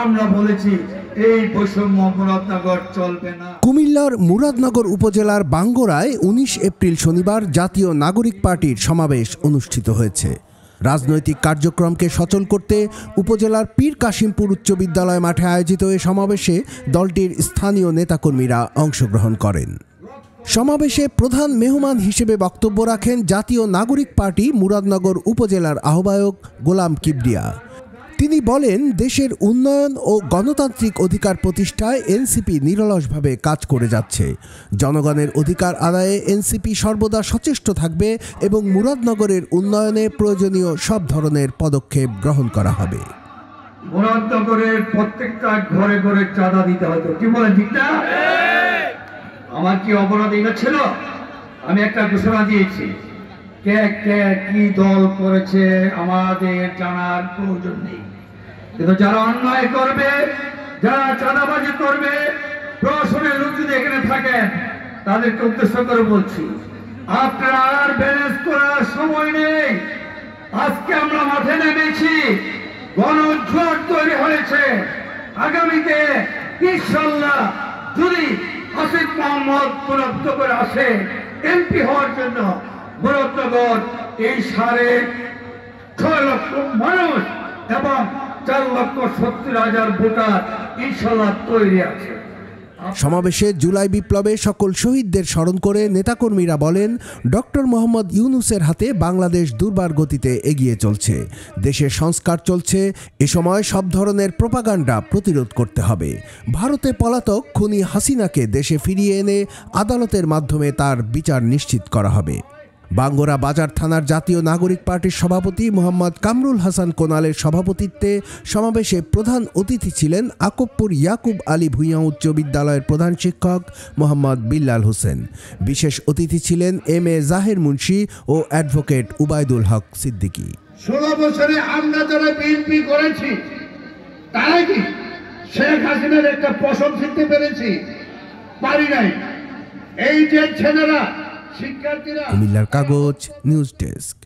আমরা বলেছি এই বৈষম্য মুরাদনগর চলবে না। কুমিল্লার মুরাদনগর উপজেলার বাঙ্গরায় ১৯ এপ্রিল শনিবার জাতীয় নাগরিক পার্টির সমাবেশ অনুষ্ঠিত হয়েছে। রাজনৈতিক কার্যক্রমকে সচল করতে উপজেলার পীর কাশিমপুর উচ্চ বিদ্যালয় মাঠে আয়োজিত এ সমাবেশে দলটির স্থানীয় নেতাকর্মীরা অংশগ্রহণ করেন। সমাবেশে প্রধান মেহমান হিসেবে বক্তব্য রাখেন জাতীয় নাগরিক পার্টি মুরাদনগর উপজেলার আহ্বায়ক গোলাম কিবরিয়া। তিনি বলেন, দেশের উন্নয়ন ও গণতান্ত্রিক অধিকার প্রতিষ্ঠায় এনসিপি নিরলসভাবে কাজ করে যাচ্ছে। জনগণের অধিকার আদায়ে এনসিপি সর্বদা সচেষ্ট থাকবে এবং মুরাদনগরের উন্নয়নে প্রয়োজনীয় সব ধরনের পদক্ষেপ গ্রহণ করা হবে। মুরাদনগরের প্রত্যেকটা ঘরে ঘরে চাঁদা দিতে হতো, কি বলেন ঠিক না? আমার কি অপরাধ এটা ছিল? আমি একটা ঘোষণা দিয়েছি, কে কে কি দল করেছে আমাদের জানার প্রয়োজন নেই, কিন্তু যারা অন্যায় করবে, যারা চাঁদাবাজি করবে, প্রশাসনের লোক যদি এখানে থাকেন তাদেরকে উদ্দেশ্য করে বলছি, আপনারা আর ব্যালেন্স করার সময় নেই। আজকে আমরা মাঠে নেমেছি, গণজোয়ার তৈরি হয়েছে। আগামীতে ইনশাআল্লাহ যদি আসিফ মোহাম্মদ মুরাদনগরে আসে এমপি হওয়ার জন্য, মুরাদনগর এই ৬.৫ লক্ষ মানুষ এবং ৪,৭০,০০০ ভোটার ইনশাআল্লাহ তৈরি আছে। সমাবেশে জুলাই বিপ্লবে সকল শহীদদের স্মরণ করে নেতাকর্মীরা বলেন, ডক্টর মোহাম্মদ ইউনূসের হাতে বাংলাদেশ দুর্বার গতিতে এগিয়ে চলছে। দেশের সংস্কার চলছে। এ সময় সব ধরনের প্রোপাগান্ডা প্রতিরোধ করতে হবে। ভারতে পলাতক খুনি হাসিনাকে দেশে ফিরিয়ে এনে আদালতের মাধ্যমে তার বিচার নিশ্চিত করা হবে। বাঙ্গরা বাজার থানার জাতীয় নাগরিক পার্টির সভাপতি মোহাম্মদ কামরুল হাসান কোনালের সভাপতিত্বে সমাবেশে প্রধান অতিথি ছিলেন আকবপুর ইয়াকুব আলী ভূঁইয়া উচ্চ বিদ্যালয়ের প্রধান শিক্ষক মোহাম্মদ বিল্লাল হোসেন। বিশেষ অতিথি ছিলেন এম.এ. জাহের মুন্সি ও অ্যাডভোকেট উবায়দুল হক সিদ্দিকী। ১৬ বছরে আমরা যারা বিএনপি করেছি তারা কি শেখ হাসিনার একটা পশম ছিঁড়তে পেরেছি? পারি নাই। এই যে ছেলেরা, শিক্ষার্থীরা। কুমিল্লার কাগজ, নিউজ ডেস্ক।